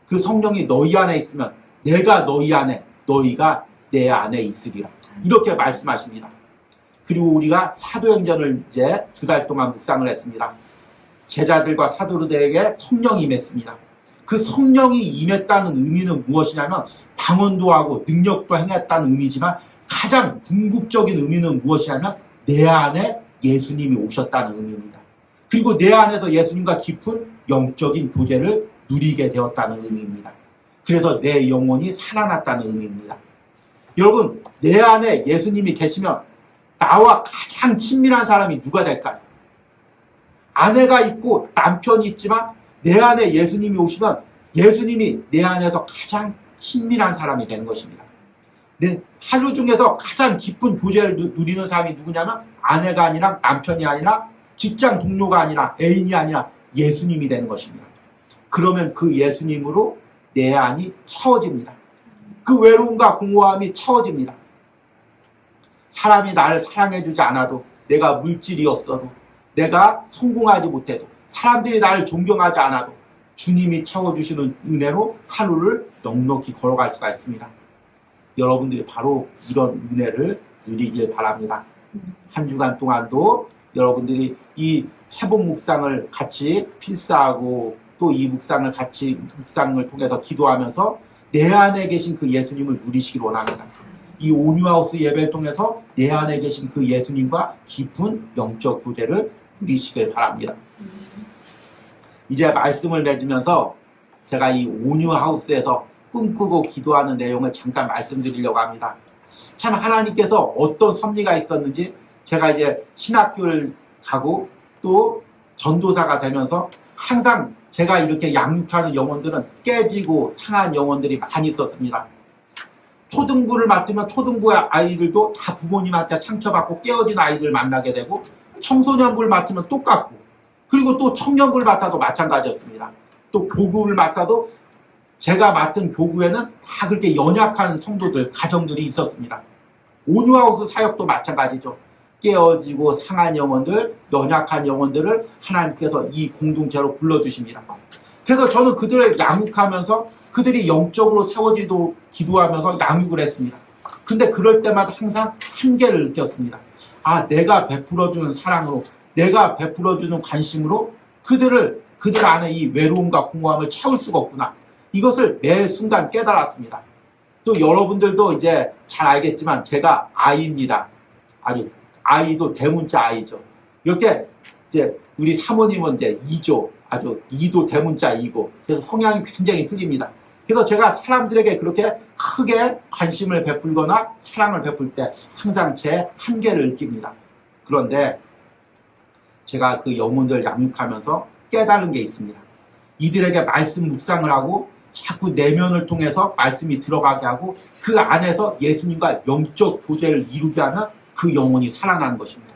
그 성령이 너희 안에 있으면 내가 너희 안에 너희가 내 안에 있으리라 이렇게 말씀하십니다. 그리고 우리가 사도행전을 이제 2달 동안 묵상을 했습니다. 제자들과 사도들에게 성령이 임했습니다. 그 성령이 임했다는 의미는 무엇이냐면 방언도 하고 능력도 행했다는 의미지만 가장 궁극적인 의미는 무엇이냐면 내 안에 예수님이 오셨다는 의미입니다. 그리고 내 안에서 예수님과 깊은 영적인 교제를 누리게 되었다는 의미입니다. 그래서 내 영혼이 살아났다는 의미입니다. 여러분, 내 안에 예수님이 계시면 나와 가장 친밀한 사람이 누가 될까요? 아내가 있고 남편이 있지만 내 안에 예수님이 오시면 예수님이 내 안에서 가장 친밀한 사람이 되는 것입니다. 하루 중에서 가장 깊은 교제를 누리는 사람이 누구냐면 아내가 아니라 남편이 아니라 직장 동료가 아니라 애인이 아니라 예수님이 되는 것입니다. 그러면 그 예수님으로 내 안이 채워집니다. 그 외로움과 공허함이 채워집니다. 사람이 나를 사랑해주지 않아도 내가 물질이 없어도 내가 성공하지 못해도 사람들이 나를 존경하지 않아도 주님이 채워주시는 은혜로 하루를 넉넉히 걸어갈 수가 있습니다. 여러분들이 바로 이런 은혜를 누리길 바랍니다. 한 주간 동안도 여러분들이 이 회복 묵상을 같이 필사하고 또 이 묵상을 통해서 기도하면서 내 안에 계신 그 예수님을 누리시길 원합니다. 이 온유하우스 예배를 통해서 내 안에 계신 그 예수님과 깊은 영적 교제를 누리시길 바랍니다. 이제 말씀을 맺으면서 제가 이 온유하우스에서 꿈꾸고 기도하는 내용을 잠깐 말씀드리려고 합니다. 참 하나님께서 어떤 섭리가 있었는지 제가 이제 신학교를 가고 또 전도사가 되면서 항상 제가 이렇게 양육하는 영혼들은 깨지고 상한 영혼들이 많이 있었습니다. 초등부를 맡으면 초등부의 아이들도 다 부모님한테 상처받고 깨어진 아이들 만나게 되고 청소년부를 맡으면 똑같고 그리고 또 청년부를 맡아도 마찬가지였습니다. 또 교구를 맡아도 제가 맡은 교구에는 다 그렇게 연약한 성도들, 가정들이 있었습니다. 온유하우스 사역도 마찬가지죠. 깨어지고 상한 영혼들, 연약한 영혼들을 하나님께서 이 공동체로 불러주십니다. 그래서 저는 그들을 양육하면서 그들이 영적으로 세워지도록 기도하면서 양육을 했습니다. 근데 그럴 때마다 항상 한계를 느꼈습니다. 내가 베풀어주는 사랑으로, 내가 베풀어주는 관심으로 그들 안에 이 외로움과 공허함을 채울 수가 없구나. 이것을 매 순간 깨달았습니다. 또 여러분들도 이제 잘 알겠지만 제가 아이입니다. 아주 아이도 대문자 아이죠. 이렇게 이제 우리 사모님은 이제 이죠. 아주 이도 대문자 이고. 그래서 성향이 굉장히 틀립니다. 그래서 제가 사람들에게 그렇게 크게 관심을 베풀거나 사랑을 베풀 때 항상 제 한계를 느낍니다. 그런데 제가 그 영혼들 양육하면서 깨달은 게 있습니다. 이들에게 말씀 묵상을 하고 자꾸 내면을 통해서 말씀이 들어가게 하고 그 안에서 예수님과 영적 교제를 이루게 하면 그 영혼이 살아나는 것입니다.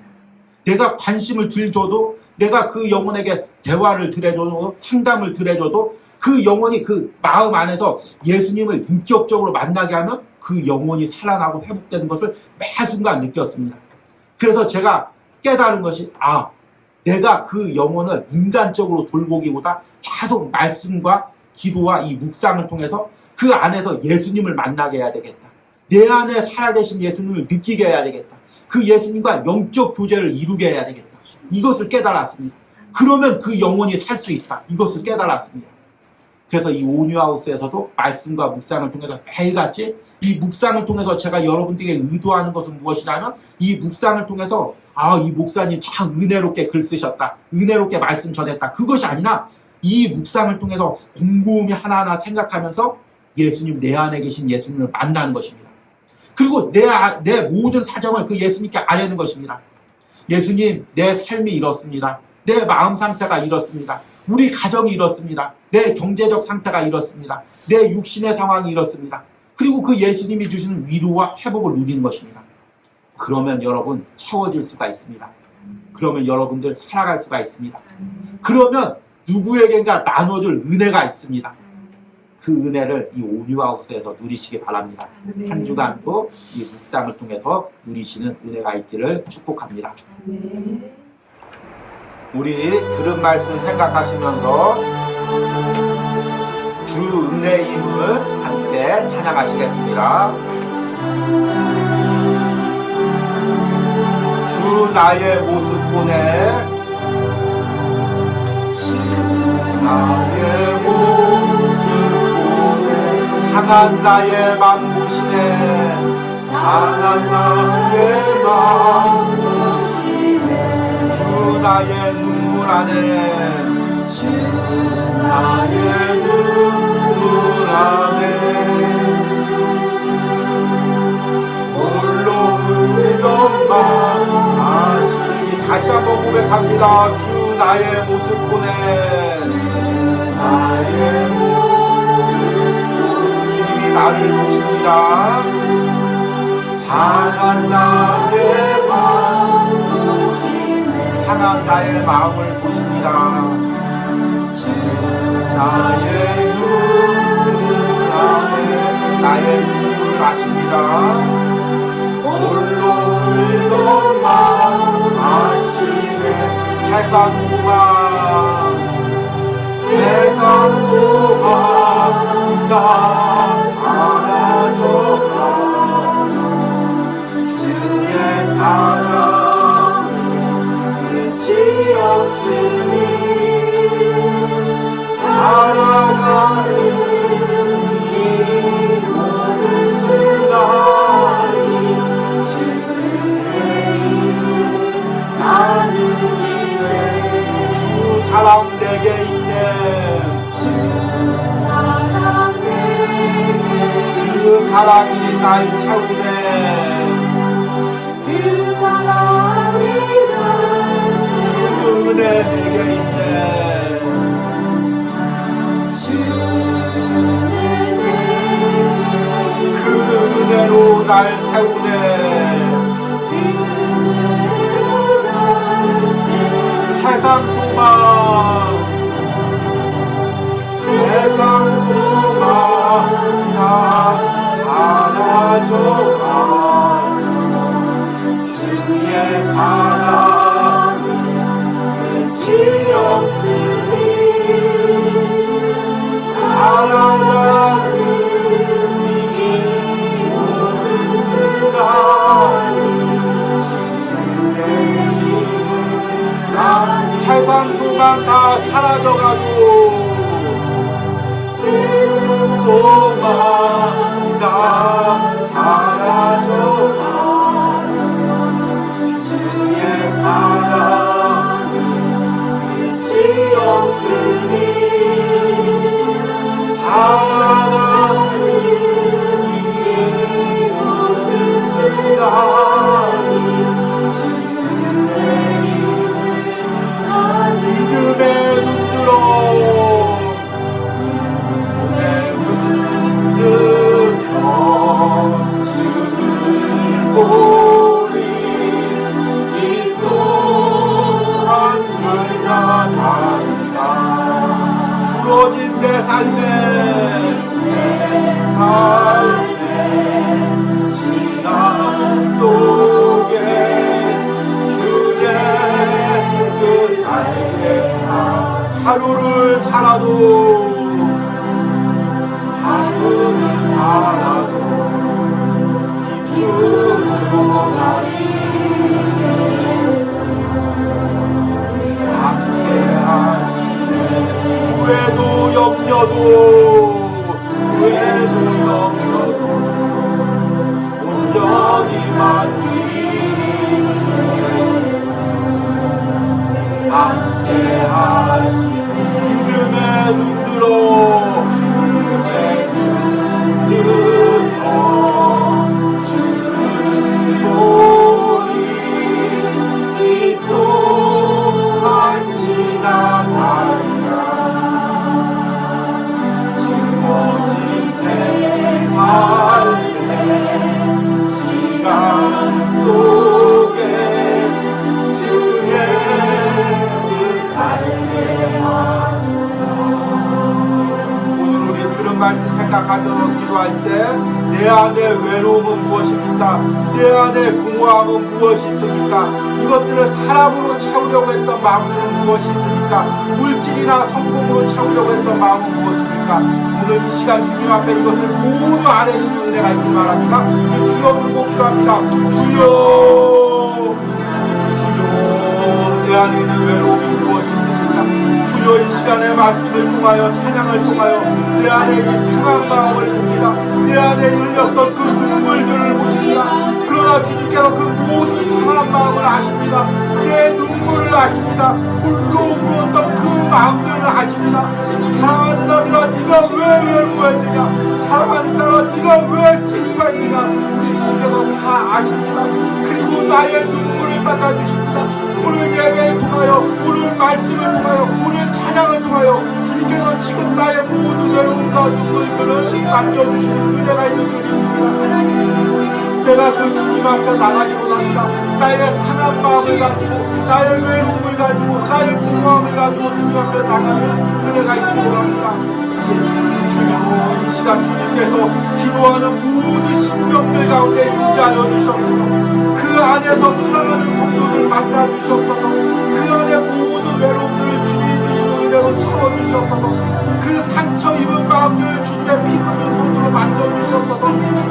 내가 관심을 들줘도, 내가 그 영혼에게 대화를 드려줘도, 상담을 드려줘도 그 영혼이 그 마음 안에서 예수님을 인격적으로 만나게 하면 그 영혼이 살아나고 회복되는 것을 매 순간 느꼈습니다. 그래서 제가 깨달은 것이 내가 그 영혼을 인간적으로 돌보기보다 계속 말씀과 기도와 이 묵상을 통해서 그 안에서 예수님을 만나게 해야 되겠다. 내 안에 살아계신 예수님을 느끼게 해야 되겠다. 그 예수님과 영적 교제를 이루게 해야 되겠다. 이것을 깨달았습니다. 그러면 그 영혼이 살 수 있다. 이것을 깨달았습니다. 그래서 이 온유하우스에서도 말씀과 묵상을 통해서 매일같이 이 묵상을 통해서 제가 여러분들에게 의도하는 것은 무엇이냐면 이 묵상을 통해서 이 목사님 참 은혜롭게 글 쓰셨다. 은혜롭게 말씀 전했다. 그것이 아니라 이 묵상을 통해서 곰곰이 하나하나 생각하면서 예수님, 내 안에 계신 예수님을 만나는 것입니다. 그리고 내 모든 사정을 그 예수님께 아뢰는 것입니다. 예수님, 내 삶이 이렇습니다. 내 마음 상태가 이렇습니다. 우리 가정이 이렇습니다. 내 경제적 상태가 이렇습니다. 내 육신의 상황이 이렇습니다. 그리고 그 예수님이 주시는 위로와 회복을 누리는 것입니다. 그러면 여러분 채워질 수가 있습니다. 그러면 여러분들 살아갈 수가 있습니다. 그러면 누구에겐가 나눠줄 은혜가 있습니다. 그 은혜를 이 온유하우스에서 누리시기 바랍니다. 한 주간도 이 묵상을 통해서 누리시는 은혜가 있기를 축복합니다. 우리 들은 말씀 생각하시면서 주 은혜의 힘을 함께 찬양하시겠습니다. 주 나의 모습 보내, 나의 모습 보내, 상한 나의 맘 보시네, 상한 나의 맘 보시네. 주 나의 눈물 안에, 주 나의 눈물 안에 홀로 울던 맘 아시니. 다시 한번 고백합니다. 주 나의 모습 보내, 나의 모습 주님이 나를 보십니다. 상한 나의 마음 보시네, 상한 나의 마음을 보십니다. 주 나의 눈물 안에 나의 눈물을 아십니다. 홀로 울던 마음 아시네. 세상 소망, 세상 소망 다 사라져가 주의 사랑 끝이 없으니 살아가는 이 모든 순간이 주의 이름 나는 이래. 주 사랑 내게 있네, 주 사랑 내게, 그 사랑이 날 채우네, 그 사랑이 날 채우네. 주 은혜 내게 있네, 주 은혜 내게, 그 은혜로 날 세우네, 세상 소망, 세상 소망 다 사라져가 주의 사랑이 끝이 없으니 살아가는 이 모든 순간이 소망 다 사라져가 주의 사랑은 끝이 없으니 사랑하는 이 모든 순간이 주의 믿음의 눈들어 주를 보리 이 또한 살아간다 주어진 내 삶에 시간 속에 주의 그 날개 하루를 살아도 기쁨으로 함께 하시네 후회도 염려도 온전히 만들기 함께 하시네 믿음의 눈들어 주를 보니 이 또한 지나간다 주어진 내 삶의 시간 속에 주의 뜻 알게 하소서 오늘 우리 들은 말씀 생각하며 기도할 때 내 안에 외로움은 무엇입니까? 내 안에 공허함은 무엇이 있습니까? 이것들을 사람으로 채우려고 했던 마음들은 무엇이 있습니까? 물질이나 성공으로 채우려고 했던 마음은 무엇입니까? 오늘 이 시간 주님 앞에 이것을 모두 아뢰시는 은혜가 있길 바랍니다. 주여 부르고 기도합니다. 주여 내 안에 있는 외로움이 무엇이 있습니까? 주여 이 시간에 말씀을 통하여 찬양을 통하여 내 안에 이 상한 마음을 봅니다. 내 안에 흘렸던 그 눈물들을 보십니다. 그러나 주님께서 그 모든 상한 마음을 아십니다. 내 눈물을 아십니다. 홀로 울었던 그 마음들을 아십니다. 사랑하는 아들아 네가 왜 외로워했느냐 사랑하는 딸아 네가 왜 슬퍼했느냐 우리 주님께서 다 아십니다. 그리고 나의 눈물을 닦아주십니다. 오늘 예배를 통하여 오늘 말씀을 통하여 오늘 찬양을 통하여 주님께서 지금 나의 모든 외로움과 눈물들을 만져주시는 은혜가 있는 줄 믿습니다. 내가 그 주님 앞에 나가기로 합니다. 나의 상한 마음을 가지고 나의 외로움을 가지고 나의 공허함을 가지고 주님 앞에 나가는 은혜가 있기로 합니다. 주여 이 시간 주님께서 기도하는 모든 심령들 가운데 임재하여 주셔서 그 안에서 사랑하는 성도를 만나 주시옵소서. 그 안에 모든 외로움들을 주님이 주시는 은혜로 채워주시옵소서. 그 상처 입은 마음들을 주님의 피 묻은 손으로 만져주시옵소서.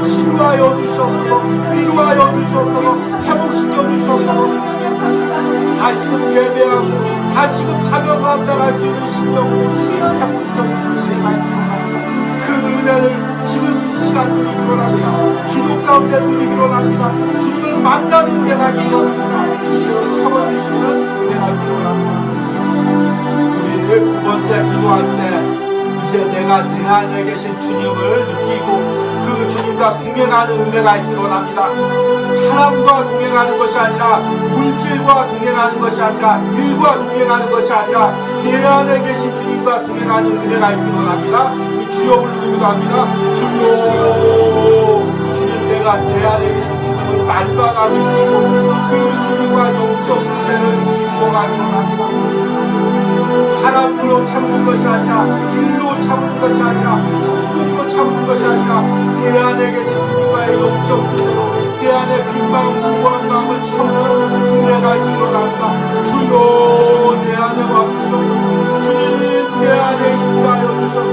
치유하여 주시옵소서. 위로하여 주시옵소서. 회복시켜 주시옵소서. 다시금 예배하고 다시금 사명과 나갈 수 있는 심령으로 주님 회복시켜 주시는 은혜가 있기로 합니다. 그 은혜를 지금 이 시간 누리기로 합니다. 기도 가운데 누리기로 합니다. 주님을 만나는 은혜가 있기로 합니다. 주님을 채워주시는 은혜가 있기로 합니다. 우리 두 번째 기도할 때 이제 내가 내 안에 계신 주님을 느끼고 그 주님과 동행하는 은혜가 있기로 합니다. 사람과 동행하는 것이 아니라 물질과 동행하는 것이 아니라 일과 동행하는 것이 아니라 내 안에 계신 주님과 동행하는 은혜가 있기로 합니다. 주여 부르기도 합니다. 주여 주님 내가 내 안에 계신 주님을 날마다 느끼고 그 주님과 영적 은혜를 누리고 가기로 합니다. 사람으로 참는 것이 아니라 일로 참는 것이 아니라 성품으로 참는 것이 아니라 내 안에 계신 주님과의 영적 은혜로 내 안에 빈마음 공고한 마음을 참는 은혜가 있기로 합니다. 주여 내 안에 와주셔서 주님 내 안에 임하여 주셔서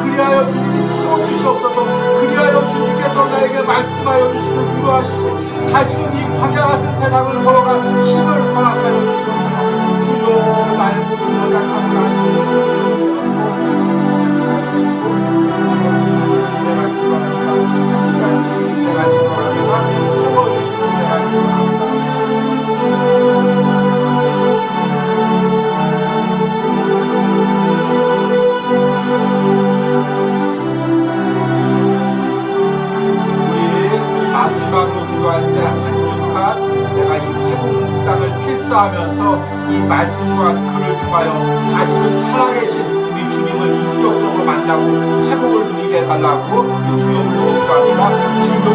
그리하여 주님이 채워주시옵소서. 그리하여 주님께서 나에게 말씀하여 주시고 위로하시고 다시금 이 광야 같은 세상을 걸어갈 힘을 허락하여 주시옵소서. 주여 나의 모든 연약함을 아시고 이 말씀과 글을 통하여 다시금 살아계신 우리 주님을 인격적으로 만나고 회복을 누리게 해달라고 주여 기도합니다. 주여,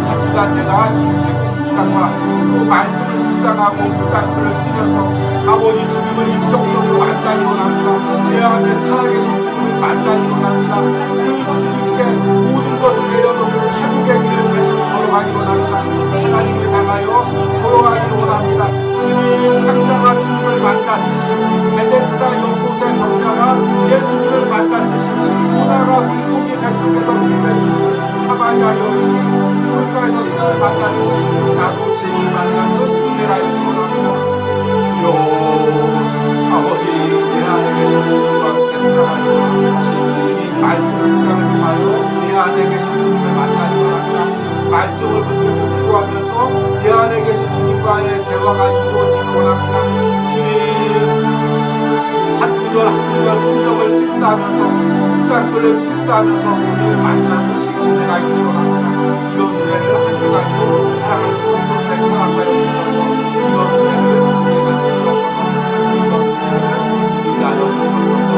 한 주간 내가 이 묵상과 또 말씀을 묵상하고 글을 쓰면서 아버지 주님을 인격적으로 만나기 원합니다. 내 안에 살아계신 주님을 만나기 원합니다. 그 주님께 모든 것을 내려놓고 회복의 길을 다시 걸어가기 원합니다. 하나님을 향하여 걸어가기 원합니다. 주님 당장과 주님을 만났듯이 베데스다 연못의 병자가 예수님을 만났듯이 보다가 물고기 뱃속에서 구해주신 사마리아 여인이 물가에서 주님을 만났듯이 나도 주님을 만나는 은혜가 있기 원합니다. 주여, 아버지 내 안에 계신 주님과 함께 살아가시고 주님 말씀을 묵상을 통하여 내 안에 계신 주님을 만나기 원합니다. 말씀을 붙들고 기도하면서 내 안에 계신 주님과의 대화가 이루어지기 원합니다. 주님 한 구절 한 구절 성경을 필사하면서 묵상글을 필사하면서 주님을 만나듯이 은혜가 있기 원합니다. 이런 은혜를 한 주간도 사랑을 성도들의 허락하여 주셔서 이런 은혜를 우리가 주셔서 이런 은혜를 위하여 주셔서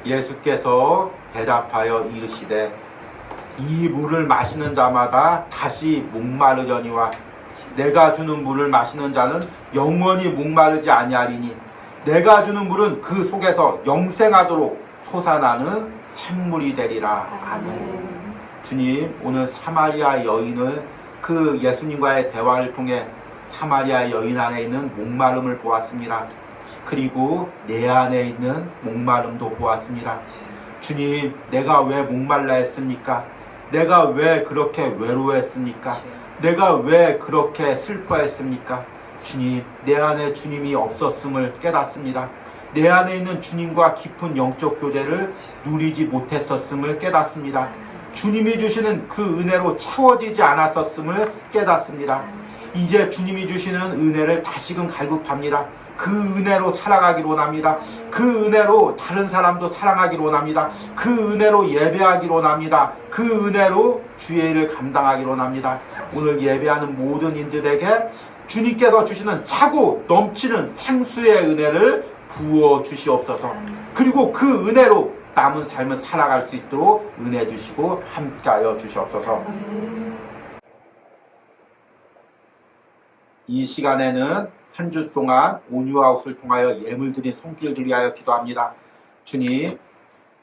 예수께서 대답하여 이르시되 이 물을 마시는 자마다 다시 목마르려니와 내가 주는 물을 마시는 자는 영원히 목마르지 아니하리니 내가 주는 물은 그 속에서 영생하도록 솟아나는 샘물이 되리라. 아멘. 주님, 오늘 사마리아 여인을 그 예수님과의 대화를 통해 사마리아 여인 안에 있는 목마름을 보았습니다. 그리고 내 안에 있는 목마름도 보았습니다. 주님, 내가 왜 목말라 했습니까? 내가 왜 그렇게 외로워했습니까? 내가 왜 그렇게 슬퍼했습니까? 주님, 내 안에 주님이 없었음을 깨닫습니다. 내 안에 있는 주님과 깊은 영적 교제를 누리지 못했었음을 깨닫습니다. 주님이 주시는 그 은혜로 채워지지 않았었음을 깨닫습니다. 이제 주님이 주시는 은혜를 다시금 갈급합니다. 그 은혜로 살아가기를 원합니다. 그 은혜로 다른 사람도 사랑하기를 원합니다. 그 은혜로 예배하기를 원합니다. 그 은혜로 주의 일을 감당하기를 원합니다. 오늘 예배하는 모든 인들에게 주님께서 주시는 차고 넘치는 생수의 은혜를 부어 주시옵소서. 그리고 그 은혜로 남은 삶을 살아갈 수 있도록 은혜 주시고 함께하여 주시옵소서. 이 시간에는 한 주 동안 온유아웃을 통하여 예물 드린 손길을 위하여 기도합니다. 주님,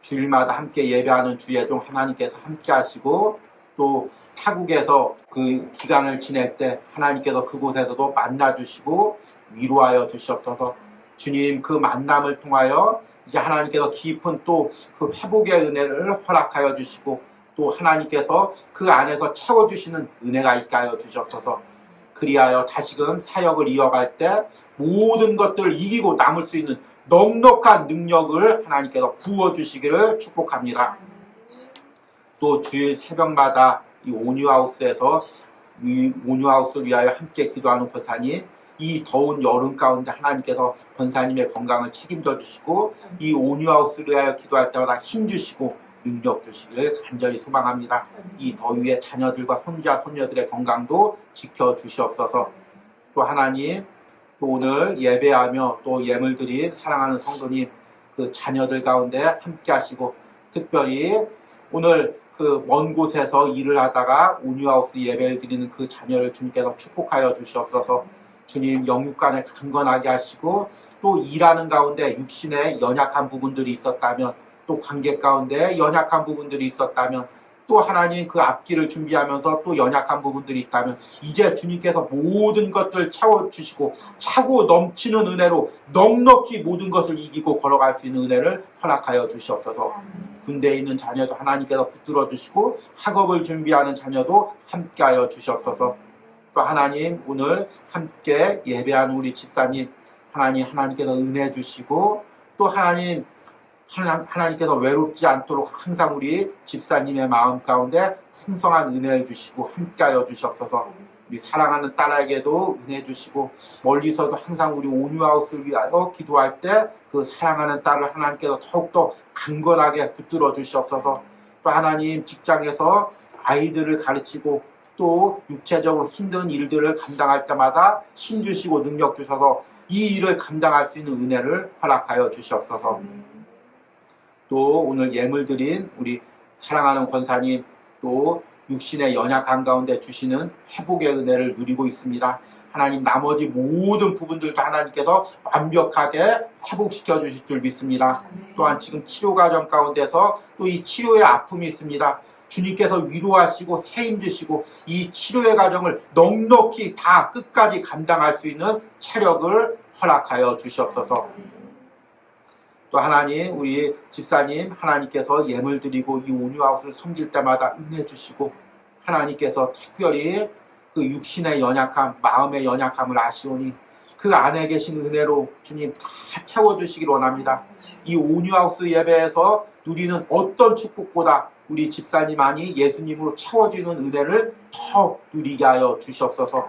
주일마다 함께 예배하는 주예종 하나님께서 함께 하시고 또 타국에서 그 기간을 지낼 때 하나님께서 그곳에서도 만나주시고 위로하여 주시옵소서. 주님, 그 만남을 통하여 이제 하나님께서 깊은 또 그 회복의 은혜를 허락하여 주시고 또 하나님께서 그 안에서 채워주시는 은혜가 있게 하여 주시옵소서. 그리하여 다시금 사역을 이어갈 때 모든 것들을 이기고 남을 수 있는 넉넉한 능력을 하나님께서 부어주시기를 축복합니다. 또 주일 새벽마다 이 온유하우스에서 이 온유하우스를 위하여 함께 기도하는 권사님, 이 더운 여름 가운데 하나님께서 권사님의 건강을 책임져 주시고 이 온유하우스를 위하여 기도할 때마다 힘 주시고 능력 주시기를 간절히 소망합니다. 이 더위에 자녀들과 손자 손녀들의 건강도 지켜주시옵소서. 또 하나님, 또 오늘 예배하며 또 예물드린 사랑하는 성도님 그 자녀들 가운데 함께 하시고 특별히 오늘 그 먼 곳에서 일을 하다가 온유하우스 예배를 드리는 그 자녀를 주님께서 축복하여 주시옵소서. 주님, 영육간에 강건하게 하시고 또 일하는 가운데 육신에 연약한 부분들이 있었다면 또 관계 가운데 연약한 부분들이 있었다면 또 하나님 그 앞길을 준비하면서 또 연약한 부분들이 있다면 이제 주님께서 모든 것들을 채워주시고 차고 넘치는 은혜로 넉넉히 모든 것을 이기고 걸어갈 수 있는 은혜를 허락하여 주시옵소서. 군대에 있는 자녀도 하나님께서 붙들어 주시고 학업을 준비하는 자녀도 함께하여 주시옵소서. 또 하나님, 오늘 함께 예배하는 우리 집사님 하나님께서 은혜 주시고 또 하나님 하나님께서 외롭지 않도록 항상 우리 집사님의 마음 가운데 풍성한 은혜를 주시고 함께하여 주시옵소서. 우리 사랑하는 딸에게도 은혜 주시고 멀리서도 항상 우리 온유하우스를 위하여 기도할 때 그 사랑하는 딸을 하나님께서 더욱더 강건하게 붙들어 주시옵소서. 또 하나님 직장에서 아이들을 가르치고 또 육체적으로 힘든 일들을 감당할 때마다 힘 주시고 능력 주셔서 이 일을 감당할 수 있는 은혜를 허락하여 주시옵소서. 또 오늘 예물 드린 우리 사랑하는 권사님 또 육신의 연약한 가운데 주시는 회복의 은혜를 누리고 있습니다. 하나님 나머지 모든 부분들도 하나님께서 완벽하게 회복시켜 주실 줄 믿습니다. 또한 지금 치료 과정 가운데서 또 이 치료의 아픔이 있습니다. 주님께서 위로하시고 세임 주시고 이 치료의 과정을 넉넉히 다 끝까지 감당할 수 있는 체력을 허락하여 주시옵소서. 또 하나님 우리 집사님 하나님께서 예물 드리고 이 온유하우스를 섬길 때마다 은혜 주시고 하나님께서 특별히 그 육신의 연약함 마음의 연약함을 아시오니 그 안에 계신 은혜로 주님 다 채워주시길 원합니다. 이 온유하우스 예배에서 누리는 어떤 축복보다 우리 집사님 안이 예수님으로 채워지는 은혜를 더 누리게 하여 주시옵소서.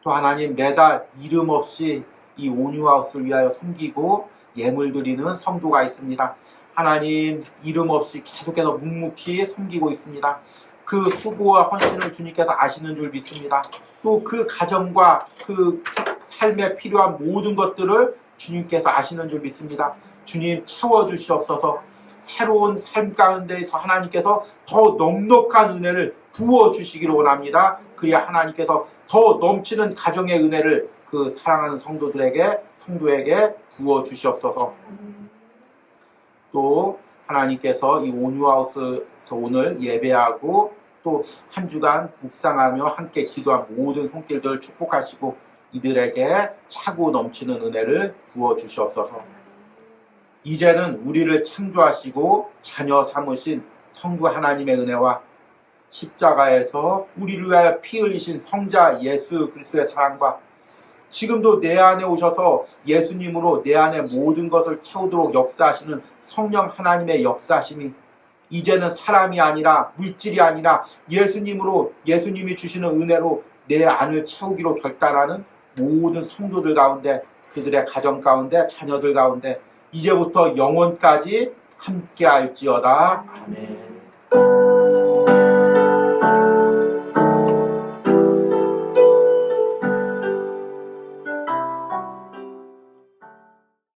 또 하나님 매달 이름 없이 이 온유하우스를 위하여 섬기고 예물 드리는 성도가 있습니다. 하나님 이름 없이 계속해서 묵묵히 섬기고 있습니다. 그 수고와 헌신을 주님께서 아시는 줄 믿습니다. 또 그 가정과 그 삶에 필요한 모든 것들을 주님께서 아시는 줄 믿습니다. 주님 채워주시옵소서. 새로운 삶 가운데에서 하나님께서 더 넉넉한 은혜를 부어주시기를 원합니다. 그래야 하나님께서 더 넘치는 가정의 은혜를 그 사랑하는 성도에게 부어주시옵소서. 또 하나님께서 이 온유하우스에서 오늘 예배하고 또 한 주간 묵상하며 함께 기도한 모든 손길들을 축복하시고 이들에게 차고 넘치는 은혜를 부어주시옵소서. 이제는 우리를 창조하시고 자녀 삼으신 성부 하나님의 은혜와 십자가에서 우리를 위하여 피 흘리신 성자 예수 그리스도의 사랑과 지금도 내 안에 오셔서 예수님으로 내 안에 모든 것을 채우도록 역사하시는 성령 하나님의 역사심이 이제는 사람이 아니라 물질이 아니라 예수님으로 예수님이 주시는 은혜로 내 안을 채우기로 결단하는 모든 성도들 가운데 그들의 가정 가운데 자녀들 가운데 이제부터 영원까지 함께할지어다. 아멘.